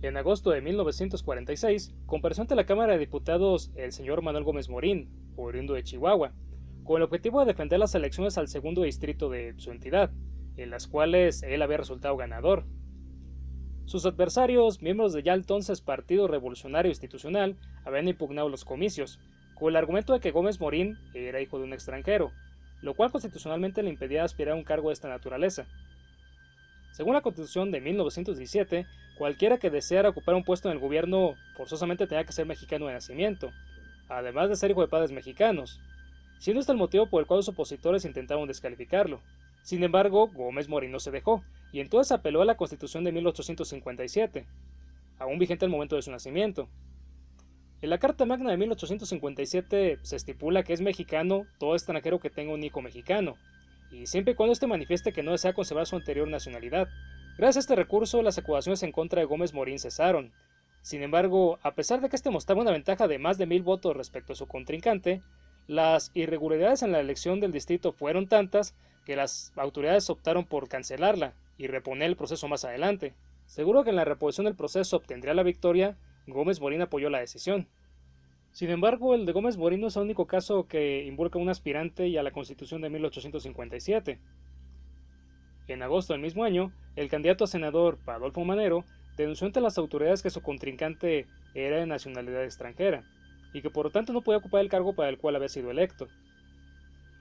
En agosto de 1946, compareció ante la Cámara de Diputados el señor Manuel Gómez Morín, oriundo de Chihuahua, con el objetivo de defender las elecciones al segundo distrito de su entidad, en las cuales él había resultado ganador. Sus adversarios, miembros del ya entonces Partido Revolucionario Institucional, habían impugnado los comicios, con el argumento de que Gómez Morín era hijo de un extranjero, lo cual constitucionalmente le impedía aspirar a un cargo de esta naturaleza. Según la Constitución de 1917, cualquiera que deseara ocupar un puesto en el gobierno forzosamente tenía que ser mexicano de nacimiento, además de ser hijo de padres mexicanos, siendo este el motivo por el cual los opositores intentaron descalificarlo. Sin embargo, Gómez Morín no se dejó, y entonces apeló a la Constitución de 1857, aún vigente al momento de su nacimiento. En la Carta Magna de 1857 se estipula que es mexicano todo extranjero que tenga un hijo mexicano, y siempre y cuando éste manifieste que no desea conservar su anterior nacionalidad. Gracias a este recurso, las acusaciones en contra de Gómez Morín cesaron. Sin embargo, a pesar de que este mostraba una ventaja de más de 1000 votos respecto a su contrincante, las irregularidades en la elección del distrito fueron tantas que las autoridades optaron por cancelarla y reponer el proceso más adelante. Seguro que en la reposición del proceso obtendría la victoria, Gómez Morín apoyó la decisión. Sin embargo, el de Gómez Morín no es el único caso que involucra a un aspirante y a la Constitución de 1857. En agosto del mismo año, el candidato a senador Adolfo Manero denunció ante las autoridades que su contrincante era de nacionalidad extranjera y que por lo tanto no podía ocupar el cargo para el cual había sido electo.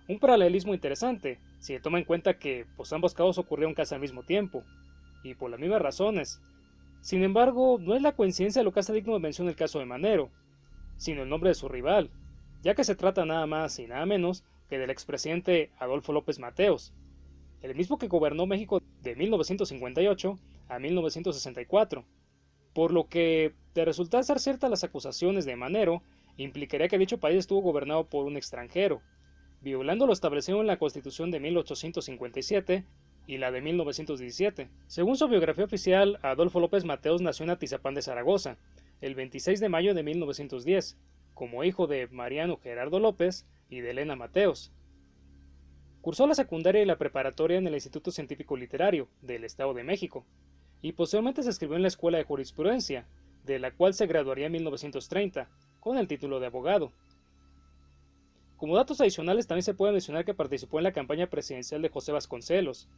Un paralelismo interesante, si se toma en cuenta que ambos casos ocurrieron casi al mismo tiempo, y por las mismas razones. Sin embargo, no es la coincidencia lo que hace digno de mención el caso de Manero, sino el nombre de su rival, ya que se trata nada más y nada menos que del expresidente Adolfo López Mateos, el mismo que gobernó México de 1958 a 1964, por lo que, de resultar ser ciertas las acusaciones de Manero, implicaría que dicho país estuvo gobernado por un extranjero, violando lo establecido en la Constitución de 1857 y la de 1917. Según su biografía oficial, Adolfo López Mateos nació en Atizapán de Zaragoza, el 26 de mayo de 1910, como hijo de Mariano Gerardo López y de Elena Mateos. Cursó la secundaria y la preparatoria en el Instituto Científico Literario del Estado de México, y posteriormente se inscribió en la Escuela de Jurisprudencia, de la cual se graduaría en 1930, con el título de abogado. Como datos adicionales también se puede mencionar que participó en la campaña presidencial de José Vasconcelos,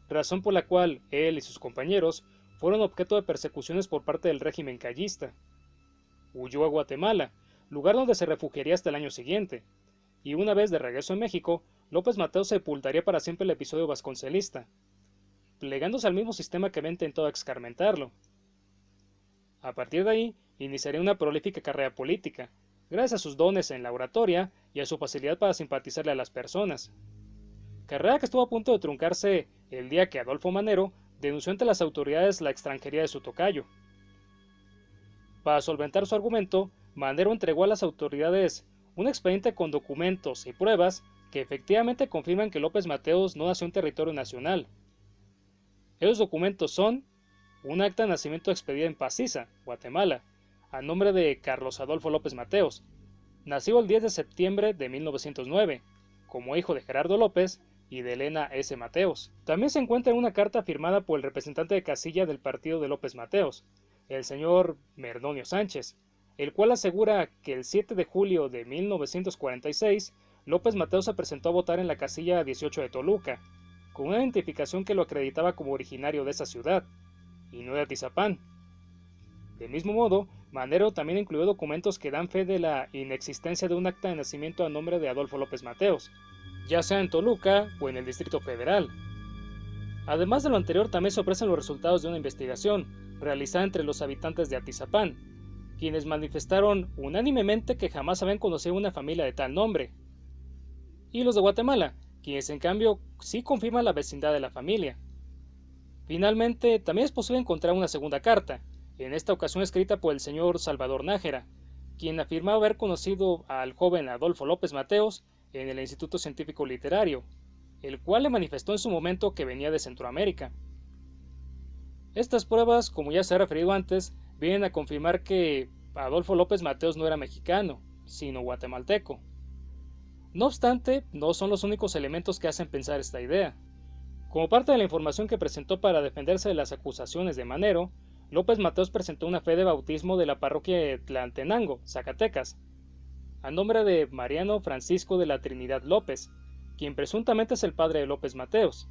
razón por la cual él y sus compañeros fueron objeto de persecuciones por parte del régimen callista. Huyó a Guatemala, lugar donde se refugiaría hasta el año siguiente, y una vez de regreso en México, López Mateos sepultaría para siempre el episodio vasconcelista, plegándose al mismo sistema que había intentado escarmentarlo. A partir de ahí, iniciaría una prolífica carrera política, gracias a sus dones en la oratoria y a su facilidad para simpatizarle a las personas. Carrera que estuvo a punto de truncarse el día que Adolfo Manero denunció ante las autoridades la extranjería de su tocayo. Para solventar su argumento, Manero entregó a las autoridades un expediente con documentos y pruebas que efectivamente confirman que López Mateos no nació en territorio nacional. Esos documentos son un acta de nacimiento expedida en Paciza, Guatemala, a nombre de Carlos Adolfo López Mateos, nacido el 10 de septiembre de 1909, como hijo de Gerardo López y de Elena S. Mateos. También se encuentra una carta firmada por el representante de casilla del partido de López Mateos, el señor Merdonio Sánchez, el cual asegura que el 7 de julio de 1946 López Mateos se presentó a votar en la casilla 18 de Toluca, con una identificación que lo acreditaba como originario de esa ciudad, y no de Atizapán. Del mismo modo, Manero también incluyó documentos que dan fe de la inexistencia de un acta de nacimiento a nombre de Adolfo López Mateos, ya sea en Toluca o en el Distrito Federal. Además de lo anterior, también se ofrecen los resultados de una investigación realizada entre los habitantes de Atizapán, quienes manifestaron unánimemente que jamás habían conocido una familia de tal nombre, y los de Guatemala, quienes en cambio sí confirman la vecindad de la familia. Finalmente, también es posible encontrar una segunda carta, en esta ocasión escrita por el señor Salvador Nájera, quien afirmaba haber conocido al joven Adolfo López Mateos en el Instituto Científico Literario, el cual le manifestó en su momento que venía de Centroamérica. Estas pruebas, como ya se ha referido antes, vienen a confirmar que Adolfo López Mateos no era mexicano, sino guatemalteco. No obstante, no son los únicos elementos que hacen pensar esta idea. Como parte de la información que presentó para defenderse de las acusaciones de Manero, López Mateos presentó una fe de bautismo de la parroquia de Tlaltenango, Zacatecas, a nombre de Mariano Francisco de la Trinidad López, quien presuntamente es el padre de López Mateos.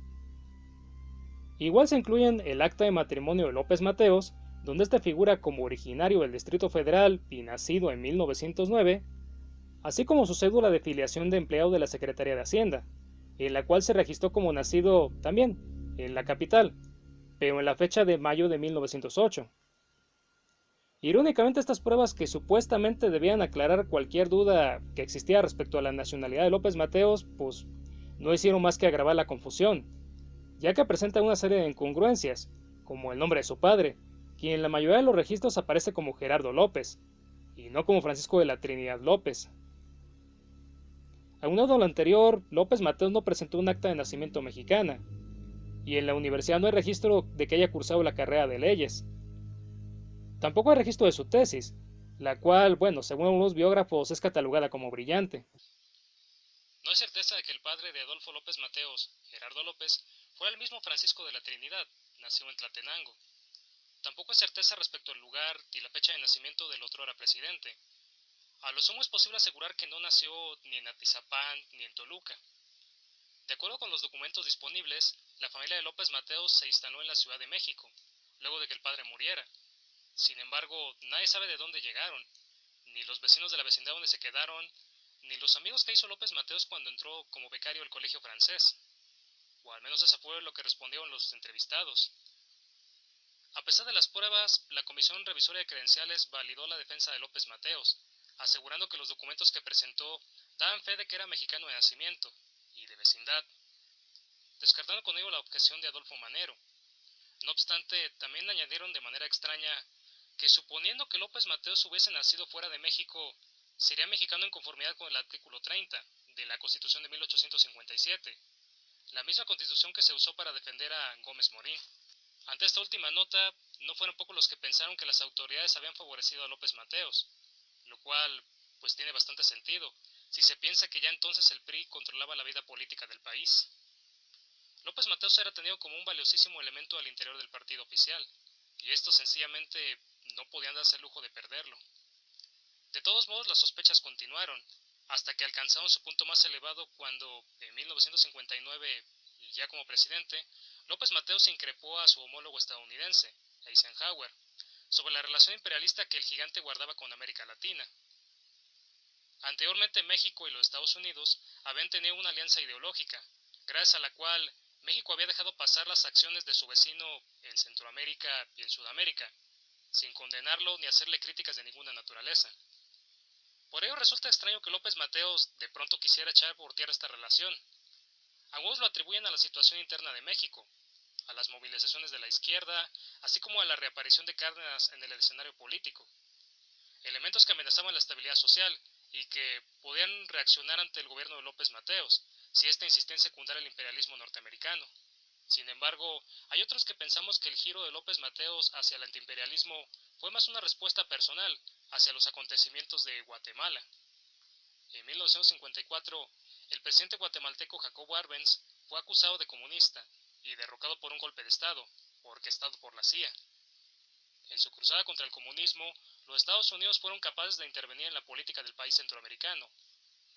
Igual se incluyen el acta de matrimonio de López Mateos, donde este figura como originario del Distrito Federal y nacido en 1909, así como su cédula de filiación de empleado de la Secretaría de Hacienda, en la cual se registró como nacido también en la capital, pero en la fecha de mayo de 1908. Irónicamente, estas pruebas que supuestamente debían aclarar cualquier duda que existía respecto a la nacionalidad de López Mateos, pues no hicieron más que agravar la confusión, ya que presenta una serie de incongruencias, como el nombre de su padre, quien en la mayoría de los registros aparece como Gerardo López, y no como Francisco de la Trinidad López. Aunado a lo anterior, López Mateos no presentó un acta de nacimiento mexicana, y en la universidad no hay registro de que haya cursado la carrera de leyes. Tampoco hay registro de su tesis, la cual, bueno, según algunos biógrafos, es catalogada como brillante. No hay certeza de que el padre de Adolfo López Mateos, Gerardo López, fuera el mismo Francisco de la Trinidad, nacido en Tlaltenango. Tampoco hay certeza respecto al lugar y la fecha de nacimiento del otrora presidente. A lo sumo es posible asegurar que no nació ni en Atizapán ni en Toluca. De acuerdo con los documentos disponibles, la familia de López Mateos se instaló en la Ciudad de México, luego de que el padre muriera. Sin embargo, nadie sabe de dónde llegaron, ni los vecinos de la vecindad donde se quedaron, ni los amigos que hizo López Mateos cuando entró como becario al colegio francés. O al menos eso fue lo que respondieron los entrevistados. A pesar de las pruebas, la Comisión Revisora de Credenciales validó la defensa de López Mateos, asegurando que los documentos que presentó daban fe de que era mexicano de nacimiento y de vecindad, descartando con ello la objeción de Adolfo Manero. No obstante, también añadieron de manera extraña que suponiendo que López Mateos hubiese nacido fuera de México, sería mexicano en conformidad con el artículo 30 de la Constitución de 1857, la misma constitución que se usó para defender a Gómez Morín. Ante esta última nota, no fueron pocos los que pensaron que las autoridades habían favorecido a López Mateos, lo cual pues tiene bastante sentido, si se piensa que ya entonces el PRI controlaba la vida política del país. López Mateos era tenido como un valiosísimo elemento al interior del partido oficial, y estos sencillamente no podían darse el lujo de perderlo. De todos modos, las sospechas continuaron, hasta que alcanzaron su punto más elevado cuando, en 1959, y ya como presidente, López Mateos increpó a su homólogo estadounidense, Eisenhower, sobre la relación imperialista que el gigante guardaba con América Latina. Anteriormente México y los Estados Unidos habían tenido una alianza ideológica, gracias a la cual México había dejado pasar las acciones de su vecino en Centroamérica y en Sudamérica, sin condenarlo ni hacerle críticas de ninguna naturaleza. Por ello resulta extraño que López Mateos de pronto quisiera echar por tierra esta relación. Algunos lo atribuyen a la situación interna de México, a las movilizaciones de la izquierda, así como a la reaparición de Cárdenas en el escenario político. Elementos que amenazaban la estabilidad social y que podían reaccionar ante el gobierno de López Mateos, si éste insistía en secundar el imperialismo norteamericano. Sin embargo, hay otros que pensamos que el giro de López Mateos hacia el antiimperialismo fue más una respuesta personal hacia los acontecimientos de Guatemala. En 1954, el presidente guatemalteco Jacobo Arbenz fue acusado de comunista y derrocado por un golpe de Estado, orquestado por la CIA. En su cruzada contra el comunismo, los Estados Unidos fueron capaces de intervenir en la política del país centroamericano,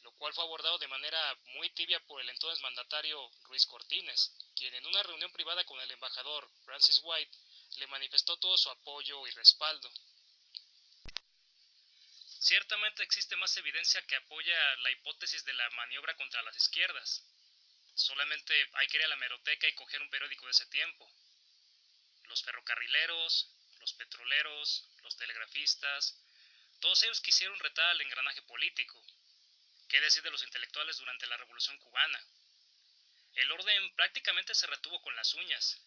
lo cual fue abordado de manera muy tibia por el entonces mandatario Ruiz Cortines, quien en una reunión privada con el embajador Francis White le manifestó todo su apoyo y respaldo. Ciertamente existe más evidencia que apoya la hipótesis de la maniobra contra las izquierdas. Solamente hay que ir a la hemeroteca y coger un periódico de ese tiempo. Los ferrocarrileros, los petroleros, los telegrafistas, todos ellos quisieron retar al engranaje político. ¿Qué decir de los intelectuales durante la Revolución Cubana? El orden prácticamente se retuvo con las uñas,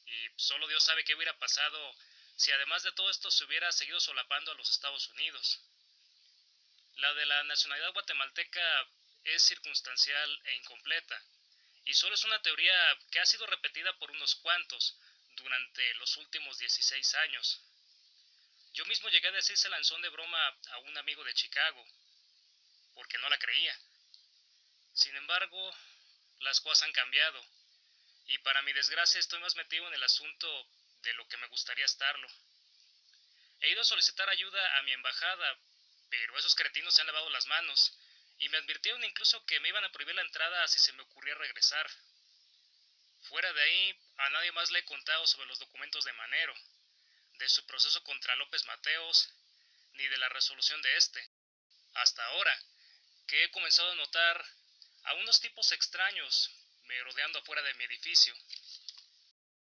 y solo Dios sabe qué hubiera pasado si además de todo esto se hubiera seguido solapando a los Estados Unidos. La de la nacionalidad guatemalteca es circunstancial e incompleta, y solo es una teoría que ha sido repetida por unos cuantos durante los últimos 16 años. Yo mismo llegué a decírsela en son de broma a un amigo de Chicago, porque no la creía. Sin embargo, las cosas han cambiado, y para mi desgracia estoy más metido en el asunto de lo que me gustaría estarlo. He ido a solicitar ayuda a mi embajada, pero esos cretinos se han lavado las manos, y me advirtieron incluso que me iban a prohibir la entrada si se me ocurría regresar. Fuera de ahí, a nadie más le he contado sobre los documentos de Manero, de su proceso contra López Mateos, ni de la resolución de este. Hasta ahora, que he comenzado a notar a unos tipos extraños merodeando afuera de mi edificio.